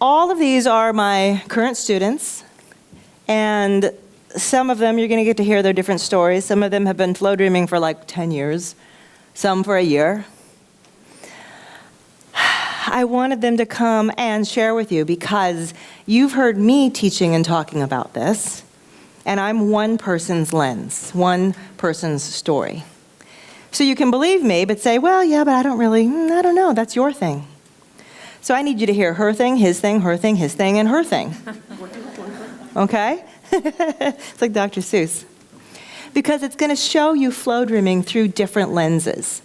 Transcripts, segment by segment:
All of these are my current students, and some of them you're going to get to hear their different stories. Some of them have been Flowdreaming for like 10 years, some for a year. I wanted them to come and share with you because you've heard me teaching and talking about this, and I'm one person's lens, one person's story. So you can believe me, but say, well, yeah, but I don't know, that's your thing. So I need you to hear her thing, his thing, her thing, his thing, and her thing. Okay? It's like Dr. Seuss. Because it's going to show you Flowdreaming through different lenses,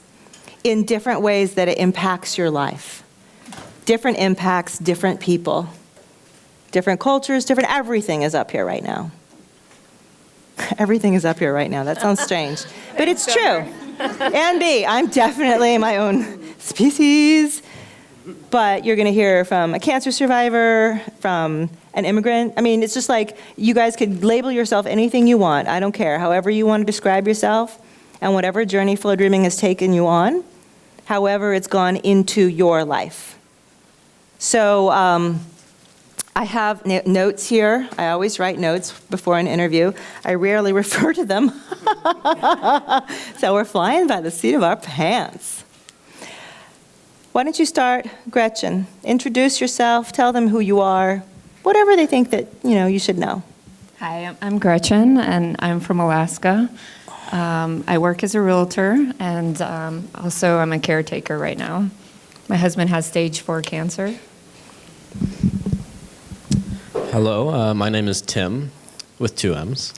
in different ways that it impacts your life. Different impacts, different people, different cultures, different everything is up here right now. Everything is up here right now. That sounds strange, but it's true. And B, I'm definitely my own species. But you're going to hear from a cancer survivor, from an immigrant. I mean, it's just like you guys could label yourself anything you want. I don't care. However you want to describe yourself and whatever journey Flowdreaming has taken you on, however it's gone into your life. So I have notes here. I always write notes before an interview. I rarely refer to them. So we're flying by the seat of our pants. Why don't you start, Gretchen? Introduce yourself, tell them who you are, whatever they think that you should know. Hi, I'm Gretchen, and I'm from Alaska. I work as a realtor, and also I'm a caretaker right now. My husband has stage 4 cancer. Hello, my name is Tim, with 2 M's.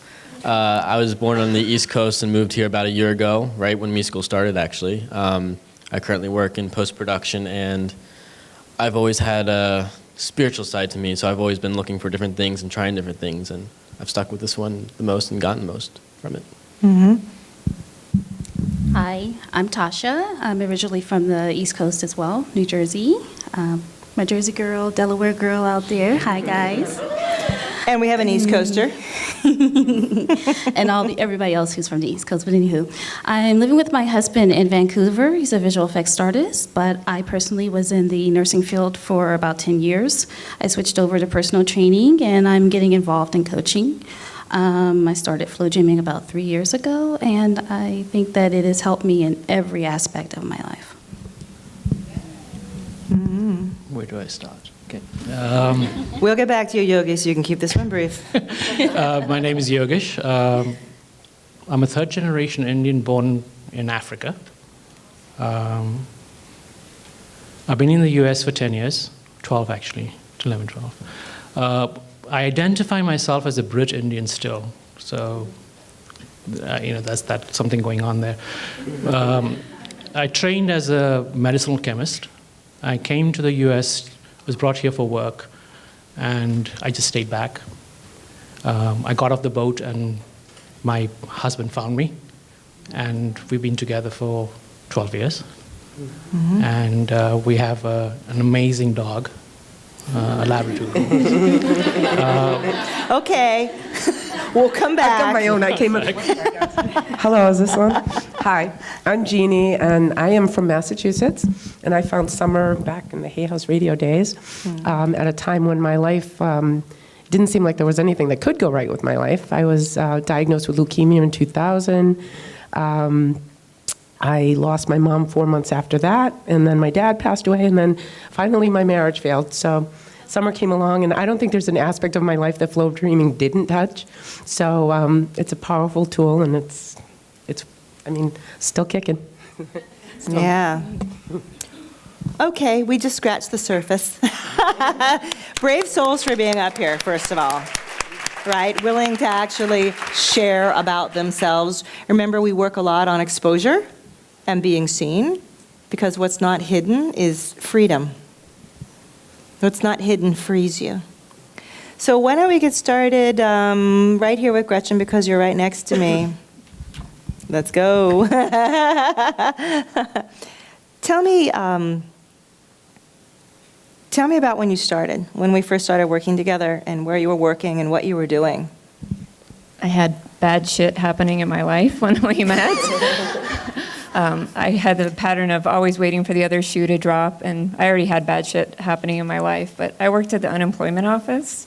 I was born on the East Coast and moved here about a year ago, right when me school started, actually. I currently work in post-production, and I've always had a spiritual side to me, so I've always been looking for different things and trying different things, and I've stuck with this one the most and gotten the most from it. Mm-hmm. Hi, I'm Tasha. I'm originally from the East Coast as well, New Jersey. My Jersey girl, Delaware girl out there. Hi, guys. And we have an East Coaster. And everybody else who's from the East Coast, but anywho. I'm living with my husband in Vancouver. He's a visual effects artist, but I personally was in the nursing field for about 10 years. I switched over to personal training, and I'm getting involved in coaching. I started Flowdreaming about 3 years ago, and I think that it has helped me in every aspect of my life. Mm-hmm. Where do I start? Okay. We'll get back to you, Yogi, so you can keep this one brief. My name is Yogesh. I'm a third-generation Indian born in Africa. I've been in the US for 10 years, 12 actually, 11, 12. I identify myself as a Brit Indian still, so that's something going on there. I trained as a medicinal chemist. I came to the US, was brought here for work, and I just stayed back. I got off the boat, and my husband found me, and we've been together for 12 years. Mm-hmm. And we have an amazing dog. A Labrador. Okay, we'll come back. I've done my own. I came up. Hello, is this on? Hi, I'm Jeannie, and I am from Massachusetts. And I found Summer back in the Hay House radio days, at a time when my life didn't seem like there was anything that could go right with my life. I was diagnosed with leukemia in 2000. I lost my mom 4 months after that, and then my dad passed away, and then finally my marriage failed. So Summer came along, and I don't think there's an aspect of my life that Flowdreaming didn't touch. So it's a powerful tool, and it's still kicking. Yeah. Okay, we just scratched the surface. Brave souls for being up here, first of all. Right? Willing to actually share about themselves. Remember, we work a lot on exposure and being seen, because what's not hidden is freedom. What's not hidden frees you. So why don't we get started right here with Gretchen, because you're right next to me. Let's go. Tell me about when you started, when we first started working together, and where you were working and what you were doing. I had bad shit happening in my life when we met. I had the pattern of always waiting for the other shoe to drop, and I already had bad shit happening in my life. But I worked at the unemployment office,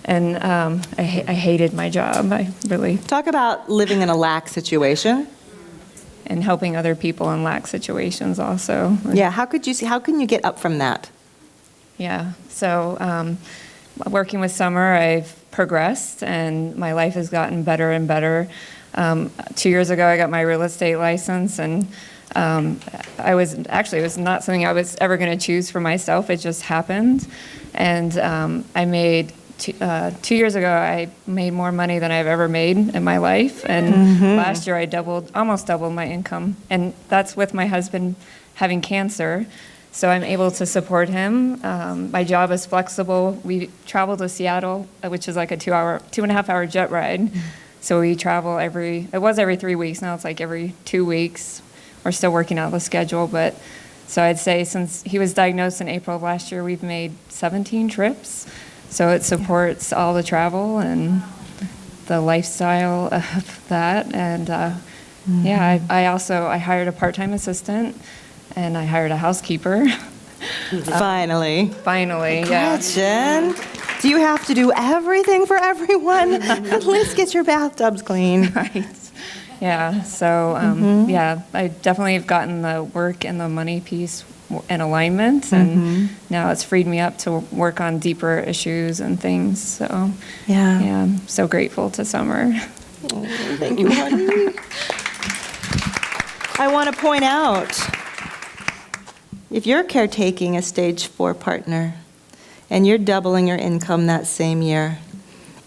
and I hated my job. I really, Talk about living in a lack situation. and helping other people in lack situations also. Yeah, how can you get up from that? Yeah. So working with Summer, I've progressed, and my life has gotten better and better. 2 years ago, I got my real estate license, and it was not something I was ever going to choose for myself. It just happened. And I made, 2 years ago, I made more money than I've ever made in my life. And last year, I almost doubled my income. And that's with my husband having cancer. So I'm able to support him. My job is flexible. We travel to Seattle, which is like a 2.5 hour jet ride. So we travel it was every 3 weeks. Now it's like every 2 weeks. We're still working out the schedule. But so I'd say since he was diagnosed in April of last year, we've made 17 trips. So it supports all the travel and the lifestyle of that. And I hired a part-time assistant. And I hired a housekeeper. Finally. Finally, yeah. Gretchen, do you have to do everything for everyone? At least get your bathtubs clean. Right. Yeah, so, I definitely have gotten the work and the money piece in alignment, and now it's freed me up to work on deeper issues and things, so, Yeah. I'm so grateful to Summer. Thank you, honey. I want to point out, if you're caretaking a stage 4 partner and you're doubling your income that same year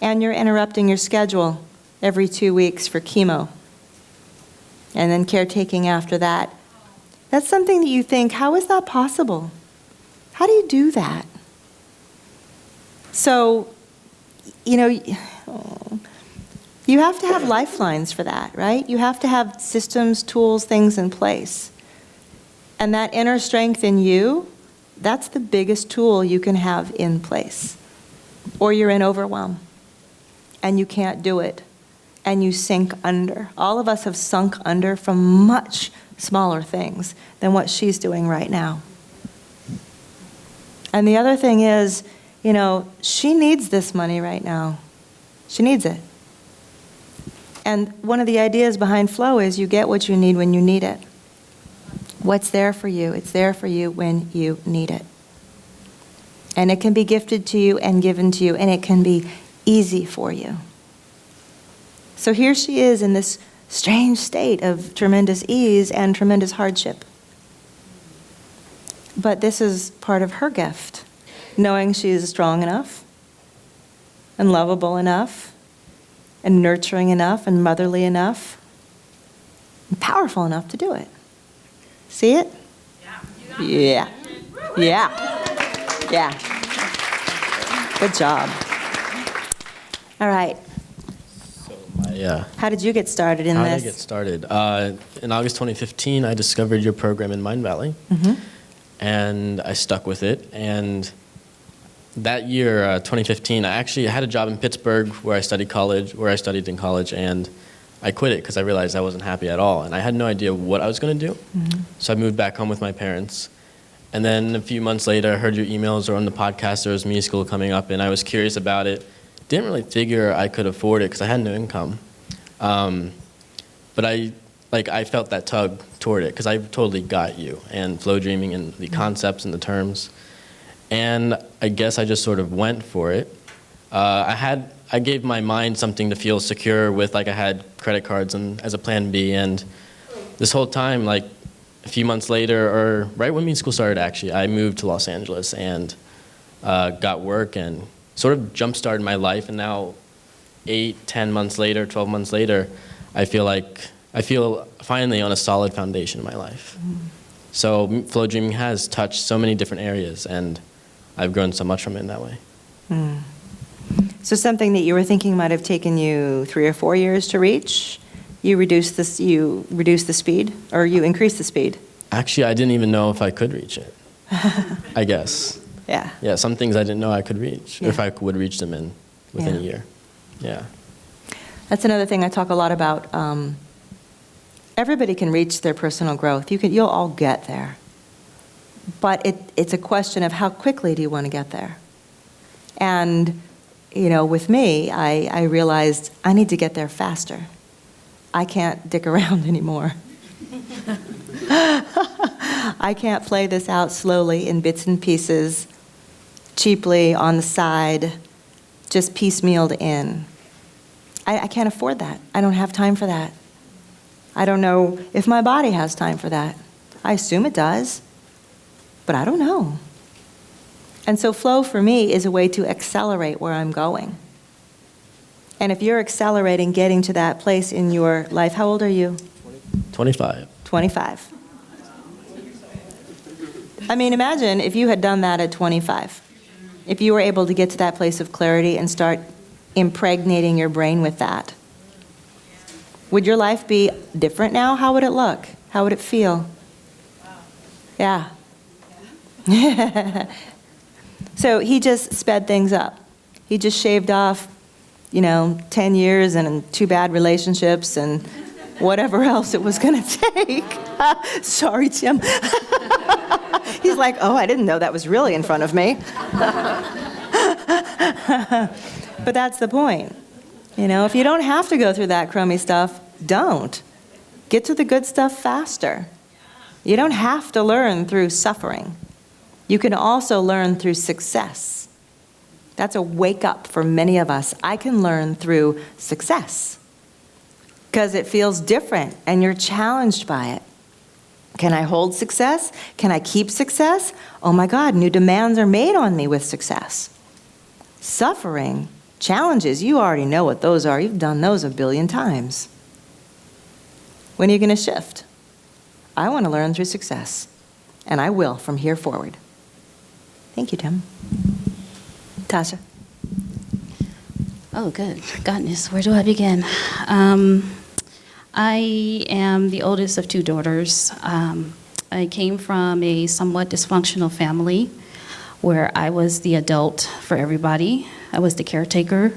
and you're interrupting your schedule every 2 weeks for chemo and then caretaking after that, that's something that you think, how is that possible? How do you do that? So, you have to have lifelines for that, right? You have to have systems, tools, things in place. And that inner strength in you, that's the biggest tool you can have in place. Or you're in overwhelm, and you can't do it, and you sink under. All of us have sunk under from much smaller things than what she's doing right now. And the other thing is, she needs this money right now. She needs it. And one of the ideas behind Flow is you get what you need when you need it. What's there for you? It's there for you when you need it. And it can be gifted to you and given to you, and it can be easy for you. So here she is in this strange state of tremendous ease and tremendous hardship. But this is part of her gift, knowing she's strong enough and lovable enough and nurturing enough and motherly enough and powerful enough to do it. See it? Yeah. Yeah. Good job. All right. Yeah. How did you get started in How this? did I get started? In August 2015, I discovered your program in Mind Valley, and I stuck with it. And that year, 2015, I actually had a job in Pittsburgh where I studied in college, and I quit it because I realized I wasn't happy at all, and I had no idea what I was going to do. So I moved back home with my parents. And then a few months later, I heard your emails or on the podcast there was musical coming up, and I was curious about it. Didn't really figure I could afford it because I had no income. But I felt that tug toward it because I totally got you and Flowdreaming and the concepts and the terms. And I guess I just sort of went for it. I gave my mind something to feel secure with, I had credit cards and as a plan B, and this whole time, a few months later, or right when music school started actually, I moved to Los Angeles and got work and sort of jump-started my life, and now 8, 10 months later, 12 months later, I feel finally on a solid foundation in my life. So Flowdreaming has touched so many different areas, and I've grown so much from it in that way. So something that you were thinking might have taken you 3 or 4 years to reach, you reduced the speed, or you increased the speed? Actually, I didn't even know if I could reach it, I guess. Yeah. Yeah, some things I didn't know I could reach, or if I would reach them within a year. Yeah. That's another thing I talk a lot about. Everybody can reach their personal growth. You'll all get there. But it's a question of how quickly do you want to get there? And, with me, I realized I need to get there faster. I can't dick around anymore. I can't play this out slowly in bits and pieces, cheaply, on the side, just piecemealed in. I can't afford that. I don't have time for that. I don't know if my body has time for that. I assume it does, but I don't know. And so flow for me is a way to accelerate where I'm going. And if you're accelerating, getting to that place in your life, how old are you? 25. 25. I mean, imagine if you had done that at 25. If you were able to get to that place of clarity and start impregnating your brain with that. Would your life be different now? How would it look? How would it feel? Yeah. So he just sped things up. He just shaved off, 10 years and 2 bad relationships and whatever else it was going to take. Sorry, Tim. He's like, oh, I didn't know that was really in front of me. But that's the point. If you don't have to go through that crummy stuff, don't. Get to the good stuff faster. You don't have to learn through suffering. You can also learn through success. That's a wake up for many of us. I can learn through success because it feels different and you're challenged by it. Can I hold success? Can I keep success? Oh my God, new demands are made on me with success. Suffering, challenges, you already know what those are. You've done those a billion times. When are you going to shift? I want to learn through success, and I will from here forward. Thank you, Tim. Tasha. Oh, good. Goodness, where do I begin? I am the oldest of 2 daughters. I came from a somewhat dysfunctional family where I was the adult for everybody. I was the caretaker.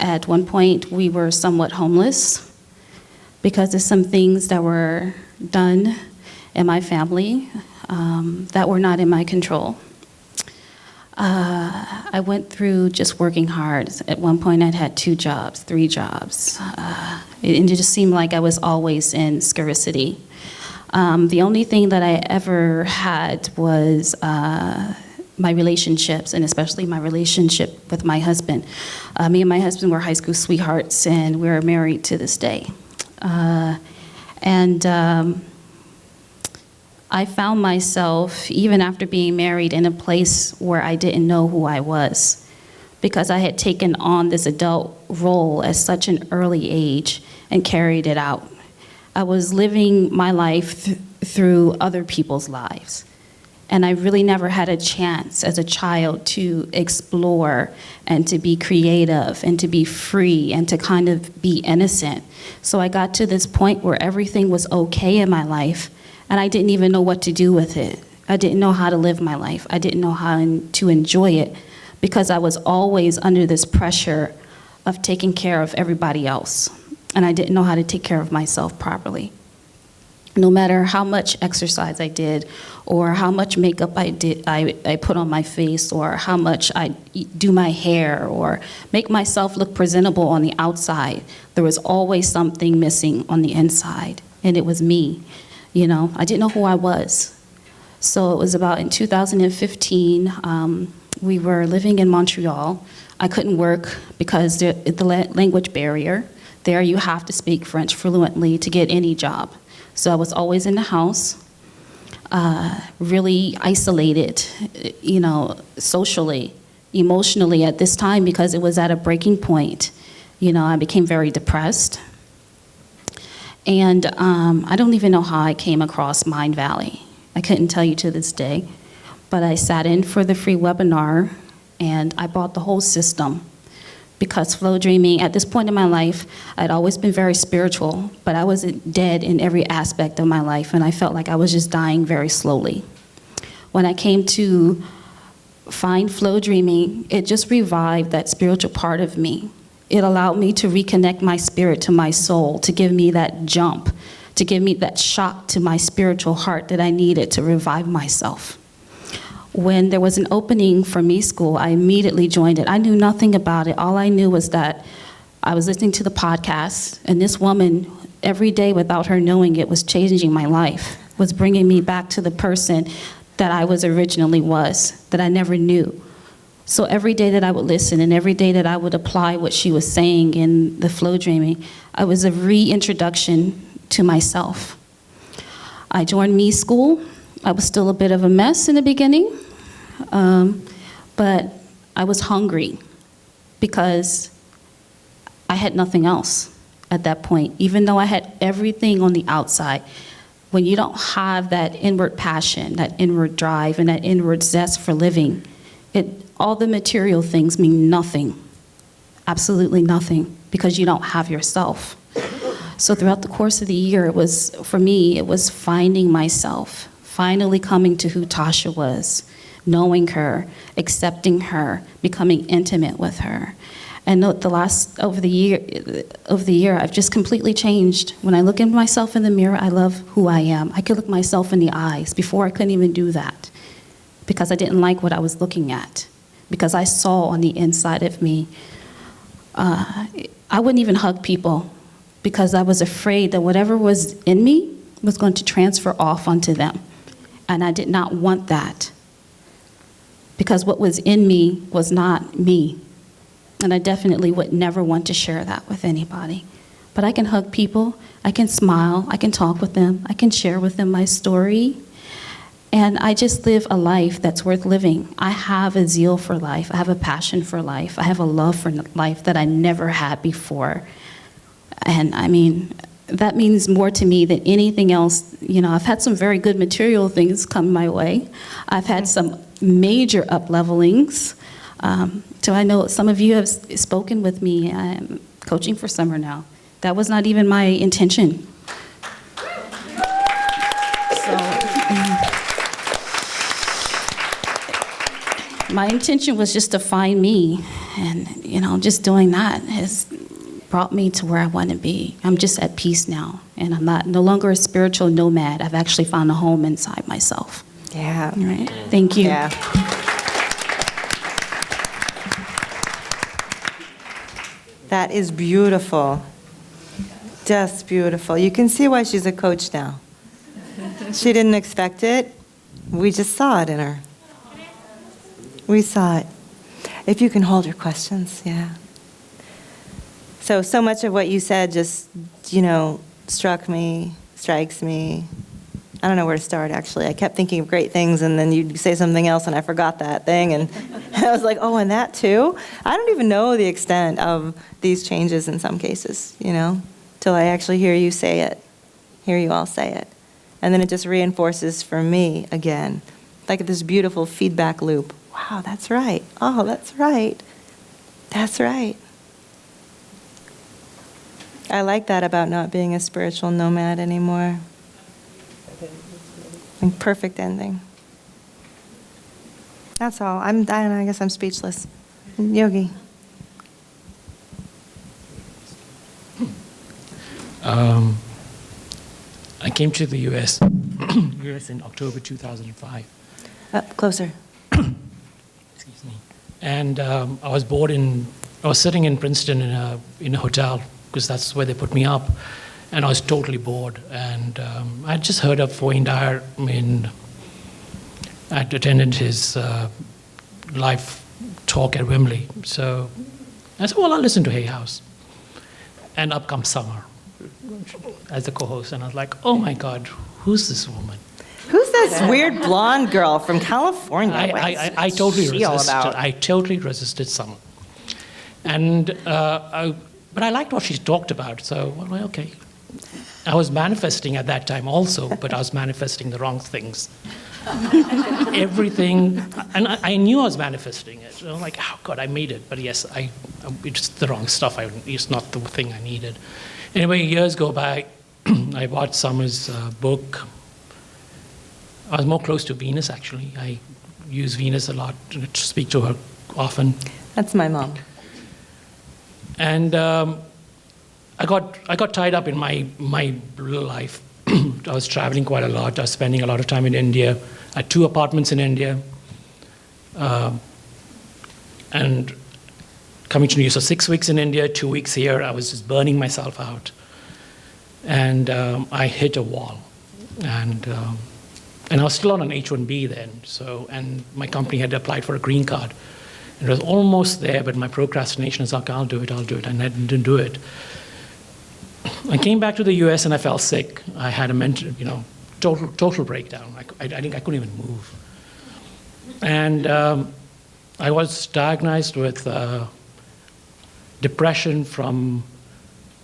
At one point, we were somewhat homeless because of some things that were done in my family that were not in my control. I went through just working hard. At one point, I'd had 2 jobs, 3 jobs. It just seemed like I was always in scarcity. The only thing that I ever had was my relationships, and especially my relationship with my husband. Me and my husband were high school sweethearts, and we're married to this day. I found myself, even after being married, in a place where I didn't know who I was because I had taken on this adult role at such an early age and carried it out. I was living my life through other people's lives. And I really never had a chance as a child to explore and to be creative and to be free and to kind of be innocent. So I got to this point where everything was okay in my life, and I didn't even know what to do with it. I didn't know how to live my life. I didn't know how to enjoy it because I was always under this pressure of taking care of everybody else. And I didn't know how to take care of myself properly. No matter how much exercise I did, or how much makeup I put on my face, or how much I do my hair, or make myself look presentable on the outside, there was always something missing on the inside, and it was me. I didn't know who I was. So it was about in 2015, we were living in Montreal. I couldn't work because the language barrier. There you have to speak French fluently to get any job. So I was always in the house, really isolated, socially, emotionally at this time because it was at a breaking point. I became very depressed. And I don't even know how I came across Mind Valley. I couldn't tell you to this day. But I sat in for the free webinar, and I bought the whole system. Because Flowdreaming, at this point in my life, I'd always been very spiritual, but I was dead in every aspect of my life, and I felt like I was just dying very slowly. When I came to find Flowdreaming, it just revived that spiritual part of me. It allowed me to reconnect my spirit to my soul, to give me that jump, to give me that shock to my spiritual heart that I needed to revive myself. When there was an opening for Me School, I immediately joined it. I knew nothing about it. All I knew was that I was listening to the podcast, and this woman, every day without her knowing it, was changing my life, was bringing me back to the person that I originally was, that I never knew. So every day that I would listen and every day that I would apply what she was saying in the Flowdreaming, I was a reintroduction to myself. I joined Me School. I was still a bit of a mess in the beginning, but I was hungry because I had nothing else at that point. Even though I had everything on the outside, when you don't have that inward passion, that inward drive, and that inward zest for living, all the material things mean nothing, absolutely nothing, because you don't have yourself. So throughout the course of the year, for me, it was finding myself, finally coming to who Tasha was, knowing her, accepting her, becoming intimate with her. And over the year, I've just completely changed. When I look at myself in the mirror, I love who I am. I could look myself in the eyes. Before, I couldn't even do that because I didn't like what I was looking at, because I saw on the inside of me. I wouldn't even hug people because I was afraid that whatever was in me was going to transfer off onto them. And I did not want that, because what was in me was not me. And I definitely would never want to share that with anybody. But I can hug people, I can smile, I can talk with them, I can share with them my story. And I just live a life that's worth living. I have a zeal for life, I have a passion for life, I have a love for life that I never had before. And I mean, that means more to me than anything else. You know, I've had some very good material things come my way. I've had some major up-levelings. So I know some of you have spoken with me. I'm coaching for summer now. That was not even my intention. My intention was just to find me, and just doing that has brought me to where I want to be. I'm just at peace now, and I'm no longer a spiritual nomad. I've actually found a home inside myself. Yeah. Right. Thank you. Yeah. That is beautiful. Just beautiful. You can see why she's a coach now. She didn't expect it. We just saw it in her. We saw it. If you can hold your questions, yeah. So much of what you said just, strikes me. I don't know where to start, actually. I kept thinking of great things, and then you'd say something else, and I forgot that thing. And I was like, oh, and that too? I don't even know the extent of these changes in some cases, till I actually hear you say it, hear you all say it. And then it just reinforces for me again, like this beautiful feedback loop. Wow, that's right. Oh, that's right. That's right. I like that about not being a spiritual nomad anymore. Like, perfect ending. That's all. I guess I'm speechless. Yogi. I came to the US in October 2005. Up closer. Excuse me. And I was sitting in Princeton in a hotel, because that's where they put me up, and I was totally bored. And I just heard of Wayne Dyer. I'd attended his live talk at Wembley. So I said, well, I'll listen to Hay House. And up comes Summer as the co-host, and I was like, oh my God, who's this woman? Who's this weird blonde girl from California? I totally resisted. I totally resisted Summer. And but I liked what she talked about, so well, okay. I was manifesting at that time also, but I was manifesting the wrong things. Everything, and I knew I was manifesting it. So I'm like, oh God, I made it. But yes, it's the wrong stuff. It's not the thing I needed. Anyway, years go by. I bought Summer's book. I was more close to Venus, actually. I use Venus a lot, to speak to her often. That's my mom. And I got tied up in my life. I was traveling quite a lot. I was spending a lot of time in India. I had 2 apartments in India. And coming to New York, so 6 weeks in India, 2 weeks here. I was just burning myself out. And I hit a wall. And I was still on an H-1B then. And my company had applied for a green card. It was almost there, but my procrastination is like, I'll do it, and I didn't do it. I came back to the US and I fell sick. I had a mental, total breakdown. I think I couldn't even move. And I was diagnosed with depression from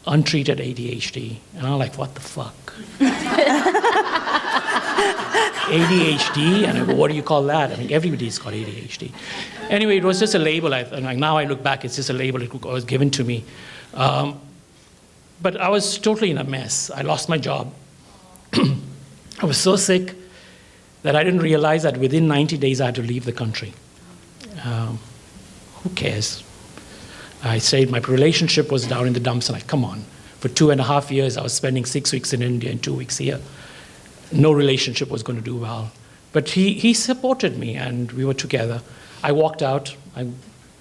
untreated ADHD. And I'm like, what the fuck? ADHD? And I go, what do you call that? I mean, everybody's got ADHD. Anyway, it was just a label. Now I look back, it's just a label that was given to me. But I was totally in a mess. I lost my job. I was so sick that I didn't realize that within 90 days I had to leave the country. Who cares? I said my relationship was down in the dumps, and come on. For 2.5 years, I was spending 6 weeks in India and 2 weeks here. No relationship was going to do well. But he supported me, and we were together. I walked out. I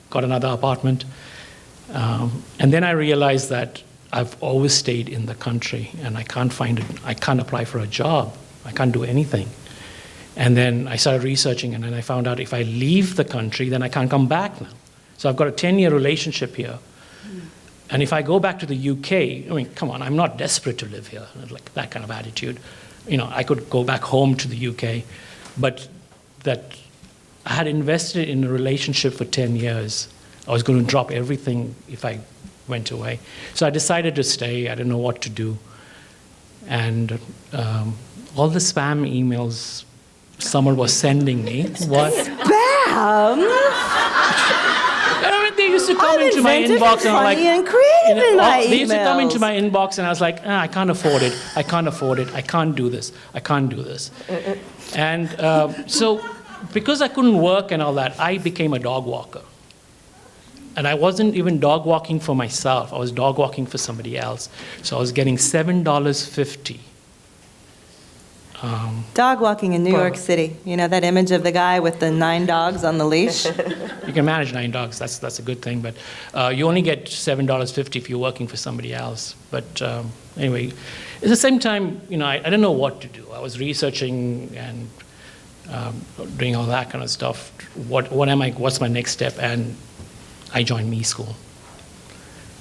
got another apartment. And then I realized that I've always stayed in the country, and I can't apply for a job. I can't do anything. And then I started researching, and then I found out if I leave the country, then I can't come back now. So I've got a 10-year relationship here. And if I go back to the UK, I mean, come on, I'm not desperate to live here, like that kind of attitude. I could go back home to the UK, but that I had invested in a relationship for 10 years. I was going to drop everything if I went away. So I decided to stay. I didn't know what to do. And all the spam emails someone was sending me was... They used to come into my inbox, and I'm like, they used to come into my inbox, and I was like, I can't afford it. I can't afford it. I can't do this. I can't do this. And so because I couldn't work and all that, I became a dog walker. And I wasn't even dog walking for myself. I was dog walking for somebody else. So I was getting $7.50. Dog walking in New York City. You know that image of the guy with the 9 dogs on the leash? You can manage 9 dogs. That's a good thing. But you only get $7.50 if you're working for somebody else. But anyway, at the same time, I didn't know what to do. I was researching and doing all that kind of stuff. What's my next step? And I joined Me School.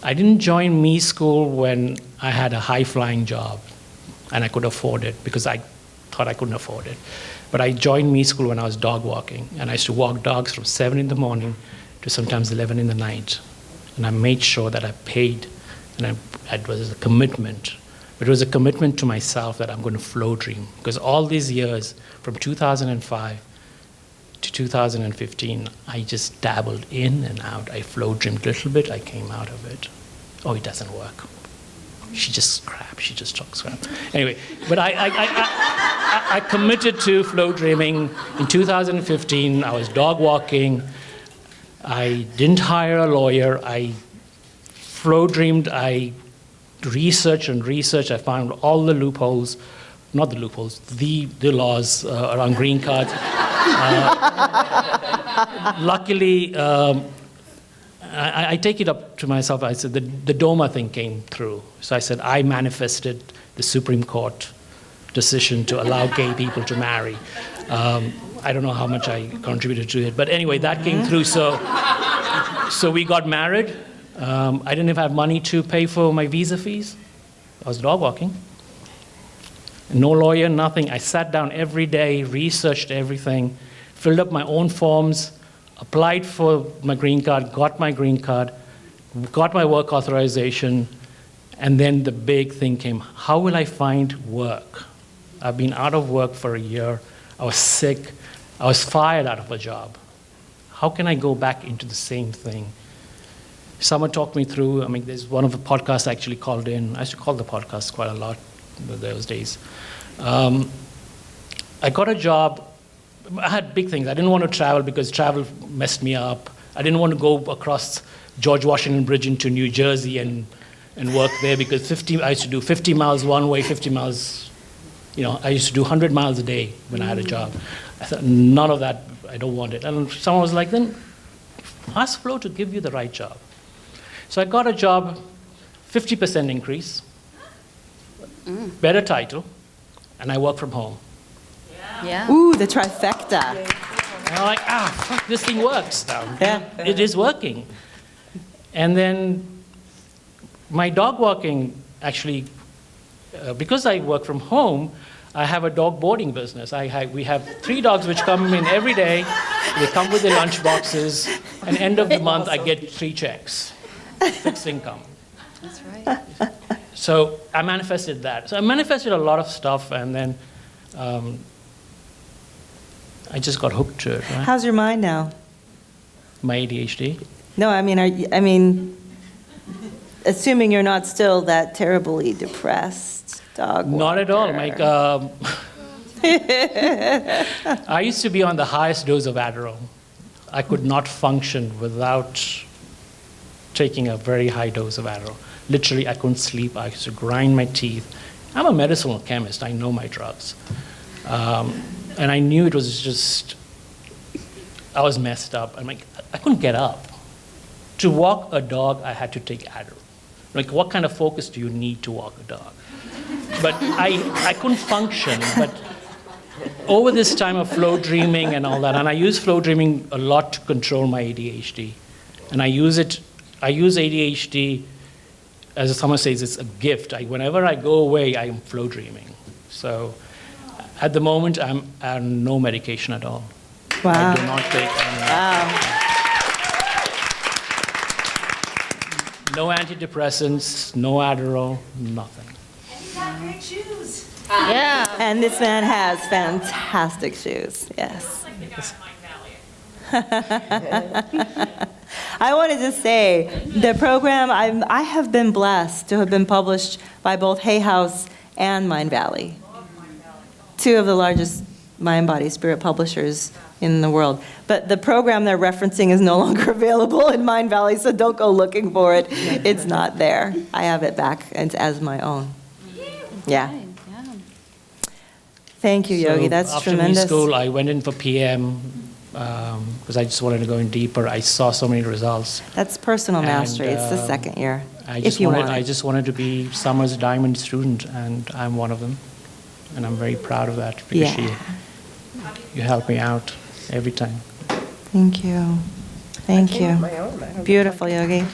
I didn't join Me School when I had a high-flying job and I could afford it, because I thought I couldn't afford it. But I joined Me School when I was dog walking, and I used to walk dogs from 7 in the morning to sometimes 11 in the night. And I made sure that I paid, and it was a commitment. It was a commitment to myself that I'm going to flow dream, because all these years, from 2005 to 2015, I just dabbled in and out. I flow dreamed a little bit, I came out of it. Oh, it doesn't work. She just talks crap. Anyway, but I committed to flow dreaming. In 2015, I was dog walking. I didn't hire a lawyer. I flow dreamed. I researched and researched. I found all the loopholes, not the loopholes, the laws around green cards. Luckily, I take it up to myself. I said the DOMA thing came through. So I said I manifested the Supreme Court decision to allow gay people to marry. I don't know how much I contributed to it, but anyway, that came through. So we got married. I didn't even have money to pay for my visa fees. I was dog walking. No lawyer, nothing. I sat down every day, researched everything, filled up my own forms, applied for my green card, got my green card, got my work authorization, and then the big thing came. How will I find work? I've been out of work for a year. I was sick. I was fired out of a job. How can I go back into the same thing? Someone talked me through. There's one of the podcasts I actually called in. I used to call the podcast quite a lot those days. I got a job. I had big things. I didn't want to travel because travel messed me up. I didn't want to go across George Washington Bridge into New Jersey and work there because I used to do 50 miles one way, 50 miles, I used to do 100 miles a day when I had a job. I thought, none of that, I don't want it. And someone was like, then ask Flo to give you the right job. So I got a job, 50% increase, better title, and I work from home. Yeah. Ooh, the trifecta. And I'm like, fuck, this thing works now. Yeah. It is working. And then my dog walking, actually, because I work from home, I have a dog boarding business. We have 3 dogs which come in every day. They come with their lunch boxes. And end of the month, I get 3 checks, fixed income. That's right. So I manifested that. So I manifested a lot of stuff, and then I just got hooked to it. Right? How's your mind now? My ADHD. No, I mean, assuming you're not still that terribly depressed dog Not at all. walker. I used to be on the highest dose of Adderall. I could not function without taking a very high dose of Adderall. Literally, I couldn't sleep. I used to grind my teeth. I'm a medicinal chemist. I know my drugs. And I knew it was just, I was messed up. I'm like, I couldn't get up. To walk a dog, I had to take Adderall. Like, what kind of focus do you need to walk a dog? But I couldn't function. But over this time of Flowdreaming and all that, and I use Flowdreaming a lot to control my ADHD. And I use ADHD, as someone says, it's a gift. Whenever I go away, I am Flowdreaming. So at the moment, I'm on no medication at all. Wow. I do not take any. Wow. No antidepressants, no Adderall, nothing. Yeah. And this man has fantastic shoes, yes. I wanted to say, the program, I have been blessed to have been published by both Hay House and Mind Valley, 2 of the largest mind, body, spirit publishers in the world. But the program they're referencing is no longer available in Mind Valley, so don't go looking for it. It's not there. I have it back as my own. Yeah. Thank you, Yogi. That's tremendous. After school, I went in for PM because I just wanted to go in deeper. I saw so many results. That's personal And, mastery. It's the second year, I if just you wanted, want I it. just wanted to be Summer's Diamond student, and I'm one of them. And I'm very proud of that because Yeah. you help me out every time. Thank you. Thank you. My own. I don't- Beautiful, Yogi.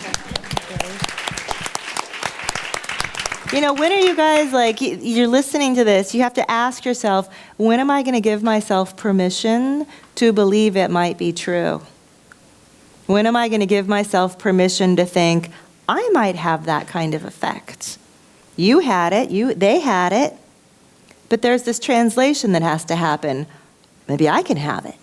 When are you guys, you're listening to this, you have to ask yourself, when am I going to give myself permission to believe it might be true? When am I going to give myself permission to think, I might have that kind of effect? You had it, they had it, but there's this translation that has to happen. Maybe I can have it.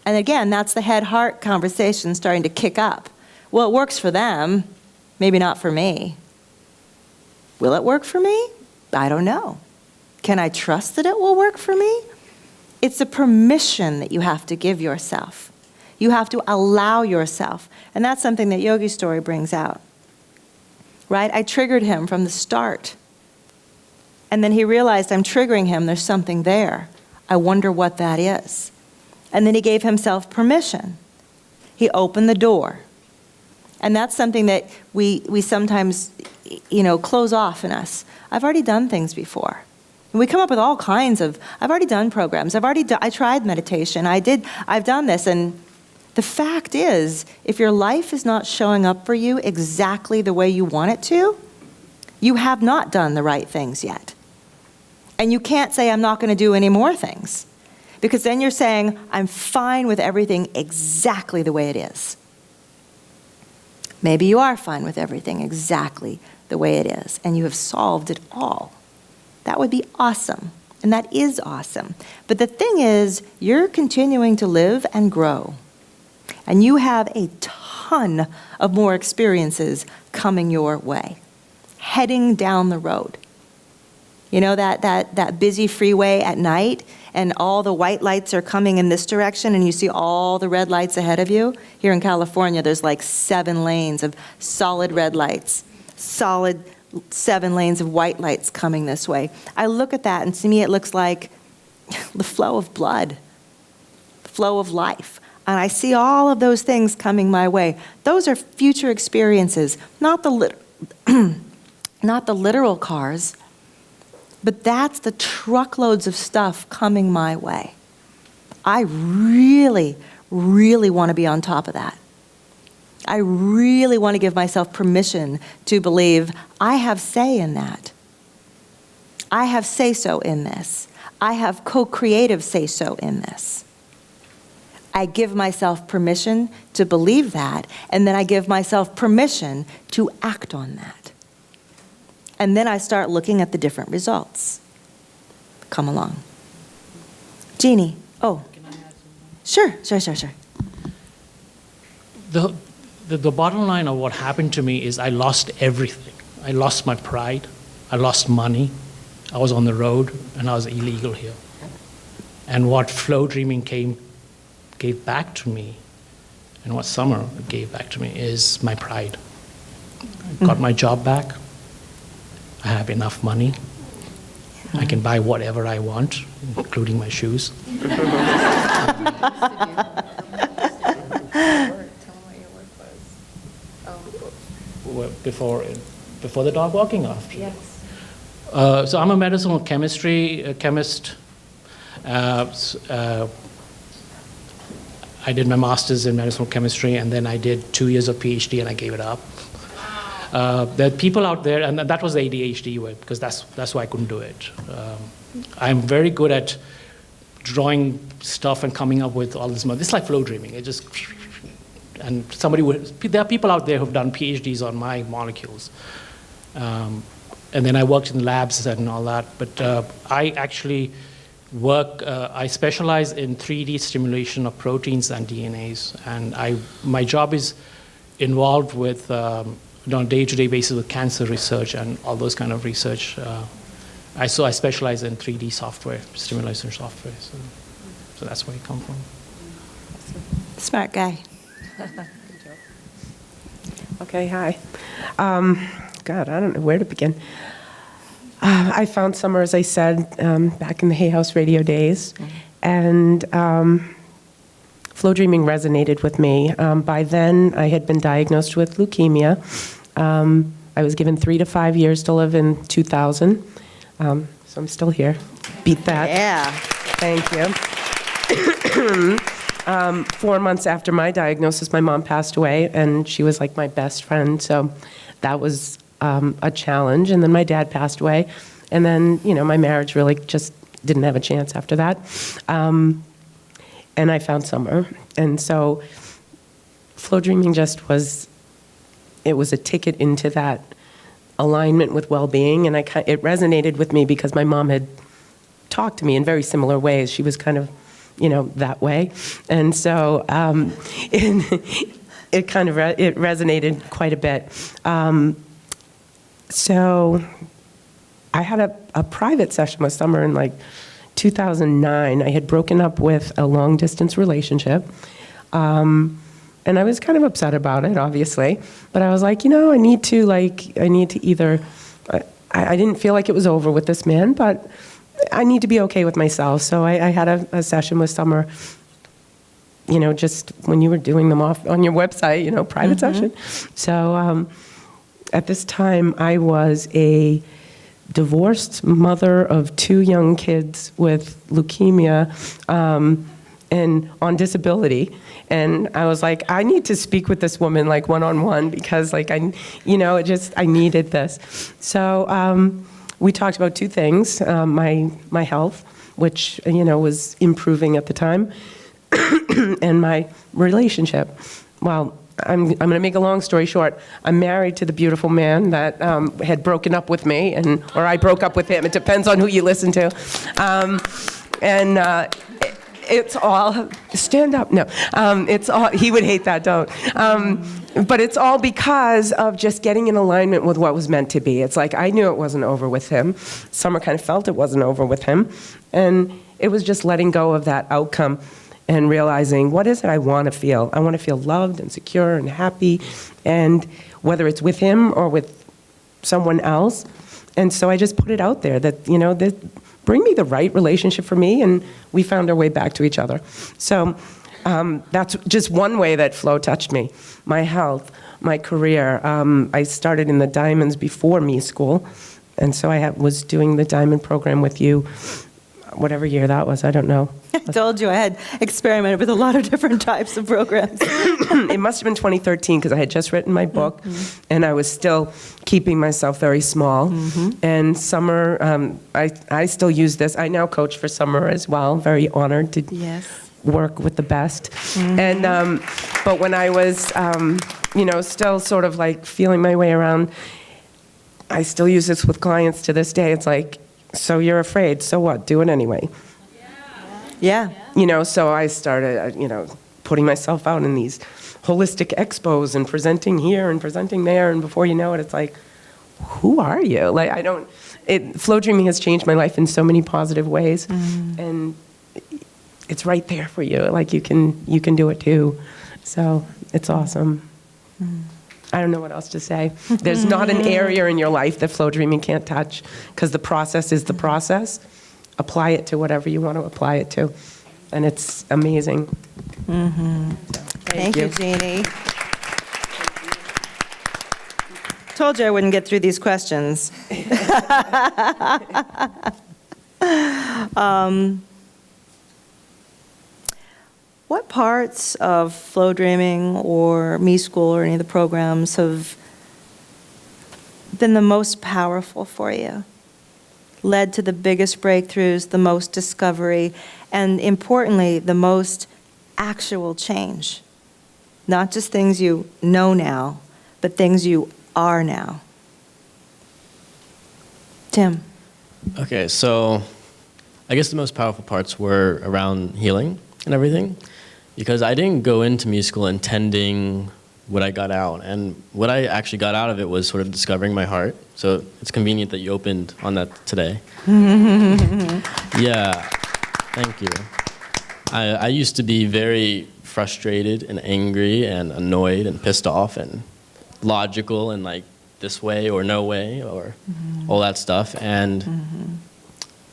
And again, that's the head-heart conversation starting to kick up. Well, it works for them, maybe not for me. Will it work for me? I don't know. Can I trust that it will work for me? It's a permission that you have to give yourself. You have to allow yourself. And that's something that Yogi's story brings out. Right? I triggered him from the start. And then he realized I'm triggering him. There's something there. I wonder what that is. And then he gave himself permission. He opened the door. And that's something that we sometimes, close off in us. I've already done things before. And we come up with all kinds of, I've already done programs. I tried meditation. I've done this. And the fact is, if your life is not showing up for you exactly the way you want it to, you have not done the right things yet. And you can't say, I'm not going to do any more things. Because then you're saying, I'm fine with everything exactly the way it is. Maybe you are fine with everything exactly the way it is, and you have solved it all. That would be awesome, and that is awesome. But the thing is, you're continuing to live and grow, and you have a ton of more experiences coming your way, heading down the road. That busy freeway at night, and all the white lights are coming in this direction, and you see all the red lights ahead of you. Here in California, there's like 7 lanes of solid red lights, solid 7 lanes of white lights coming this way. I look at that, and to me it looks like the flow of blood, the flow of life. And I see all of those things coming my way. Those are future experiences, not the not the literal cars, but that's the truckloads of stuff coming my way. I really, really want to be on top of that. I really want to give myself permission to believe I have say in that. I have say-so in this. I have co-creative say-so in this. I give myself permission to believe that, and then I give myself permission to act on that. And then I start looking at the different results. Come along. Jeannie, oh. Sure. The bottom line of what happened to me is I lost everything. I lost my pride. I lost money. I was on the road, and I was illegal here. And what Flowdreaming gave back to me, and what Summer gave back to me, is my pride. I got my job back. I have enough money. I can buy whatever I want, including my shoes. Before the dog walking off. Yes. So I'm a medicinal chemist. I did my master's in medicinal chemistry, and then I did 2 years of PhD, and I gave it up. There are people out there, and that was the ADHD way, because that's why I couldn't do it. I'm very good at drawing stuff and coming up with all this. It's like flow dreaming. It just, and there are people out there who've done PhDs on my molecules. And then I worked in labs and all that, but I actually I specialize in 3D stimulation of proteins and DNAs, and my job is involved with on a day-to-day basis with cancer research and all those kind of research. I specialize in 3D software, stimulation software, so that's where I come from. Smart guy. Okay, hi. God, I don't know where to begin. I found Summer, as I said, back in the Hay House radio days, and flow dreaming resonated with me. By then, I had been diagnosed with leukemia. I was given 3 to 5 years to live in 2000, so I'm still here. Beat that. Yeah. Thank you. 4 months after my diagnosis, my mom passed away, and she was like my best friend, so that was a challenge. And then my dad passed away, and then, my marriage really just didn't have a chance after that. And I found Summer, and so flow dreaming just was a ticket into that alignment with well-being, and it resonated with me because my mom had talked to me in very similar ways. She was kind of, that way, and so it kind of it resonated quite a bit. So I had a private session with Summer in like 2009. I had broken up with a long-distance relationship. And I was kind of upset about it, obviously. But I was like, I need to either, I didn't feel like it was over with this man, but I need to be okay with myself. So I had a session with Summer, just when you were doing them off on your website, private session. So at this time, I was a divorced mother of 2 young kids with leukemia and on disability. And I was like, I need to speak with this woman like one-on-one because I needed this. So we talked about 2 things, my health, which, was improving at the time, and my relationship. Well, I'm going to make a long story short. I'm married to the beautiful man that had broken up with me, or I broke up with him. It depends on who you listen to. It's all, stand up, no. It's all, he would hate that, don't. But it's all because of just getting in alignment with what was meant to be. It's like I knew it wasn't over with him. Summer kind of felt it wasn't over with him. And it was just letting go of that outcome and realizing, what is it I want to feel? I want to feel loved and secure and happy, and whether it's with him or with someone else. And so I just put it out there that, bring me the right relationship for me, and we found our way back to each other. So that's just one way that flow touched me. My health, my career. I started in the Diamonds before me school, and so I was doing the Diamond program with you, whatever year that was, I don't know. I told you I had experimented with a lot of different types of programs. It must have been 2013 because I had just written my book, and I was still keeping myself very small. And summer, I still use this. I now coach for summer as well. Very honored to Yes. work with the best. And but when I was, still sort of like feeling my way around, I still use this with clients to this day. It's like, so you're afraid, so what? Do it anyway. Yeah. So I started, putting myself out in these holistic expos and presenting here and presenting there, and before you know it, it's like, who are you? Like, Flowdreaming has changed my life in so many positive ways, and it's right there for you. Like, you can do it too. So it's awesome. I don't know what else to say. There's not an area in your life that Flowdreaming can't touch, because the process is the process. Apply it to whatever you want to apply it to, and it's amazing. Thank you, Jeannie. Told you I wouldn't get through these questions. What parts of Flowdreaming or Me School or any of the programs have been the most powerful for you? Led to the biggest breakthroughs, the most discovery, and importantly, the most actual change? Not just things you know now, but things you are now. Tim. Okay, so I guess the most powerful parts were around healing and everything, because I didn't go into Me School intending what I got out, and what I actually got out of it was sort of discovering my heart. So it's convenient that you opened on that today. Yeah, thank you. I used to be very frustrated and angry and annoyed and pissed off and logical and like this way or no way or all that stuff, and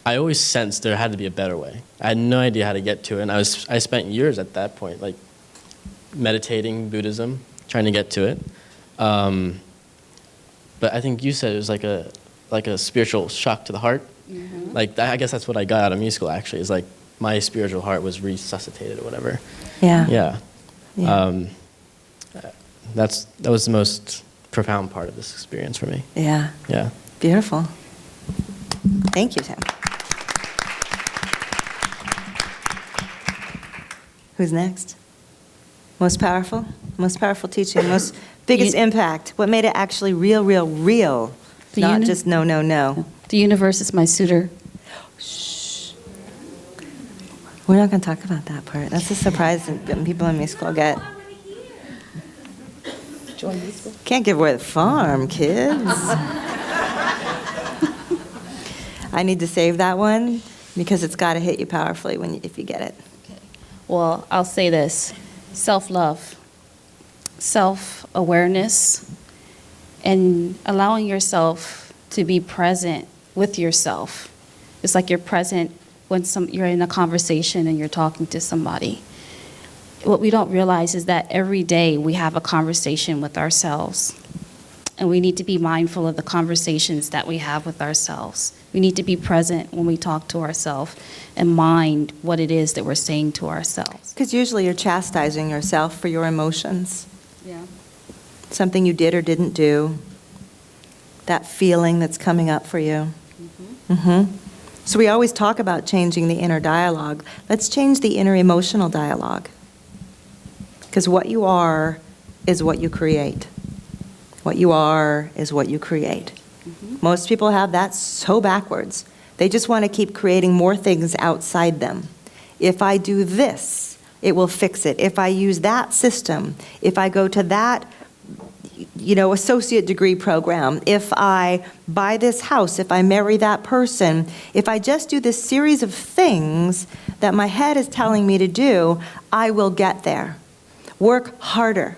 I always sensed there had to be a better way. I had no idea how to get to it, and I spent years at that point, like meditating Buddhism, trying to get to it. But I think you said it was like a spiritual shock to the heart. Like I guess that's what I got out of Me School. Actually, is like my spiritual heart was resuscitated or whatever. Yeah. Yeah. That was the most profound part of this experience for me. Yeah. Yeah. Beautiful. Thank you, Tim. Who's next? Most powerful? Most powerful teaching, most biggest impact. What made it actually real? Not just no. The universe is my suitor. Shh. We're not going to talk about that part. That's a surprise that people in Me School get. Can't give away the farm, kids. I need to save that one because it's got to hit you powerfully if you get it. Well, I'll say this: self-love, self-awareness, and allowing yourself to be present with yourself. It's like you're present when you're in a conversation and you're talking to somebody. What we don't realize is that every day we have a conversation with ourselves. And we need to be mindful of the conversations that we have with ourselves. We need to be present when we talk to ourselves and mind what it is that we're saying to ourselves. Because usually you're chastising yourself for your emotions. Yeah. Something you did or didn't do. That feeling that's coming up for you. So we always talk about changing the inner dialogue. Let's change the inner emotional dialogue. Because what you are is what you create. What you are is what you create. Most people have that so backwards. They just want to keep creating more things outside them. If I do this, it will fix it. If I use that system, if I go to that, associate degree program, if I buy this house, if I marry that person, if I just do this series of things that my head is telling me to do, I will get there. Work harder.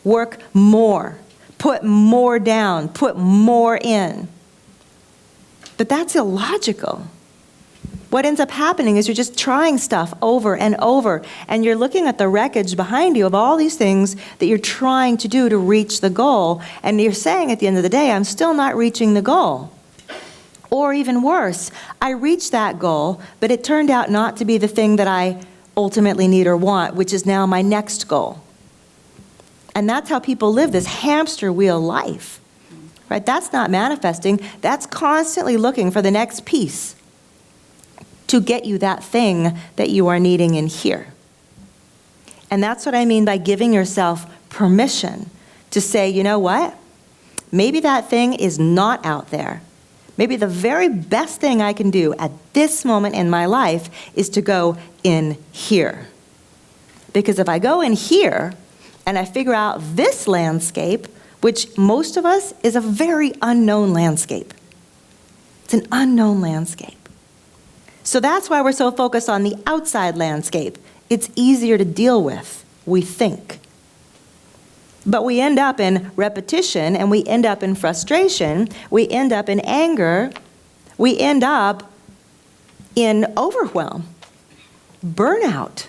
Work more. Put more down. Put more in. But that's illogical. What ends up happening is you're just trying stuff over and over, and you're looking at the wreckage behind you of all these things that you're trying to do to reach the goal, and you're saying at the end of the day, I'm still not reaching the goal. Or even worse, I reached that goal, but it turned out not to be the thing that I ultimately need or want, which is now my next goal. And that's how people live this hamster wheel life, right? That's not manifesting. That's constantly looking for the next piece to get you that thing that you are needing in here. And that's what I mean by giving yourself permission to say, you know what? Maybe that thing is not out there. Maybe the very best thing I can do at this moment in my life is to go in here. Because if I go in here and I figure out this landscape, which most of us is a very unknown landscape. It's an unknown landscape. So that's why we're so focused on the outside landscape. It's easier to deal with, we think. But we end up in repetition, and we end up in frustration, we end up in anger, we end up in overwhelm, burnout.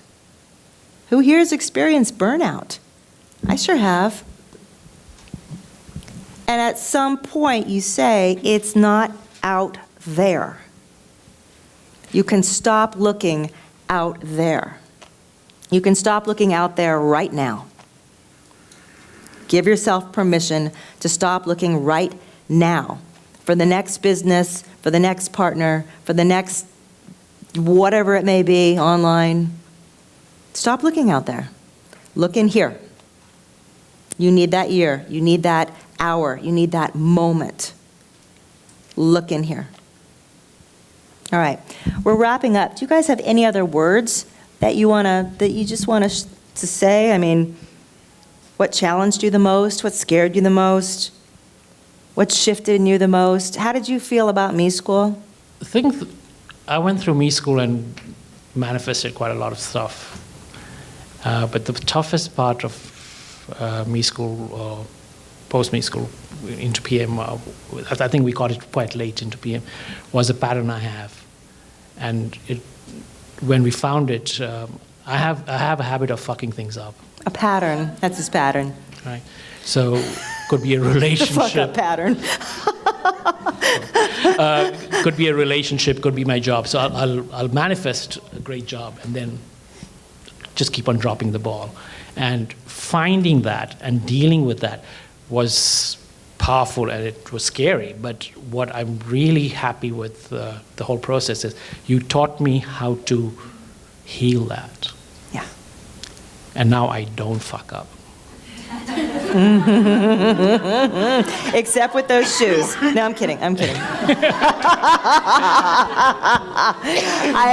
Who here has experienced burnout? I sure have. And at some point you say, it's not out there. You can stop looking out there. You can stop looking out there right now. Give yourself permission to stop looking right now for the next business, for the next partner, for the next whatever it may be online. Stop looking out there. Look in here. You need that year. You need that hour. You need that moment. Look in here. All right, we're wrapping up. Do you guys have any other words that you just want to say? I mean, what challenged you the most? What scared you the most? What shifted in you the most? How did you feel about Me School? I went through Me School and manifested quite a lot of stuff. But the toughest part of Me School, or post-Me School, into PM, I think we got it quite late into PM, was a pattern I have. And when we found it, I have a habit of fucking things up. A pattern. That's his pattern. Right. So could be a relationship. The fuck up pattern. Could be a relationship, could be my job. So I'll manifest a great job and then just keep on dropping the ball. And finding that and dealing with that was powerful, and it was scary. But what I'm really happy with the whole process is you taught me how to heal that. Yeah. And now I don't fuck up. Except with those shoes. No, I'm kidding. I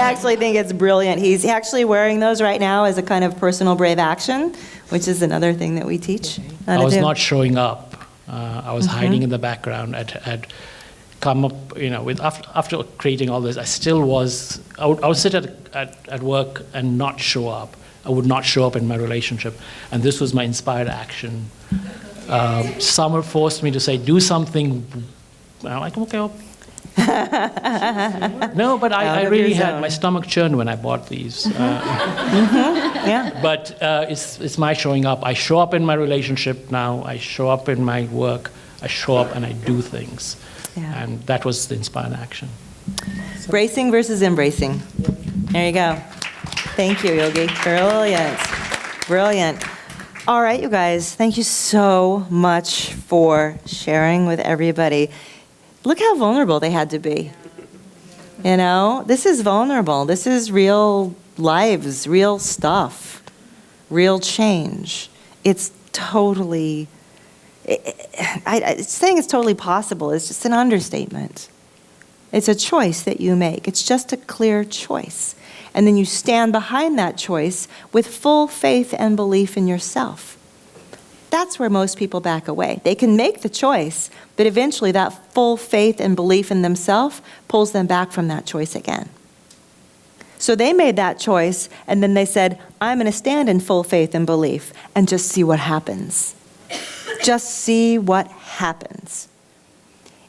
actually think it's brilliant. He's actually wearing those right now as a kind of personal brave action, which is another thing that we teach. I was not showing up. I was hiding in the background. I'd come up, with after creating all this, I still was. I would sit at work and not show up. I would not show up in my relationship, and this was my inspired action. Summer forced me to say, do something. I'm like, okay. No, but I really had my stomach churned when I bought these. Yeah. But it's my showing up. I show up in my relationship now. I show up in my work. I show up and I do things. Yeah. And that was the inspired action. Bracing versus embracing. There you go. Thank you, Yogi. Brilliant. Brilliant. All right, you guys, thank you so much for sharing with everybody. Look how vulnerable they had to be. This is vulnerable. This is real lives, real stuff, real change. It's totally, saying it's totally possible is just an understatement. It's a choice that you make. It's just a clear choice. And then you stand behind that choice with full faith and belief in yourself. That's where most people back away. They can make the choice, but eventually that full faith and belief in themselves pulls them back from that choice again. So they made that choice, and then they said, I'm going to stand in full faith and belief and just see what happens. Just see what happens.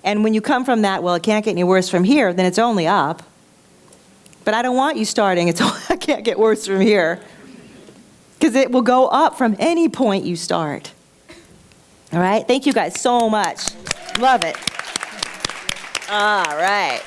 And when you come from that, well, it can't get any worse from here, then it's only up. But I don't want you starting, I can't get worse from here. Because it will go up from any point you start. All right? Thank you guys so much. Love it. All right.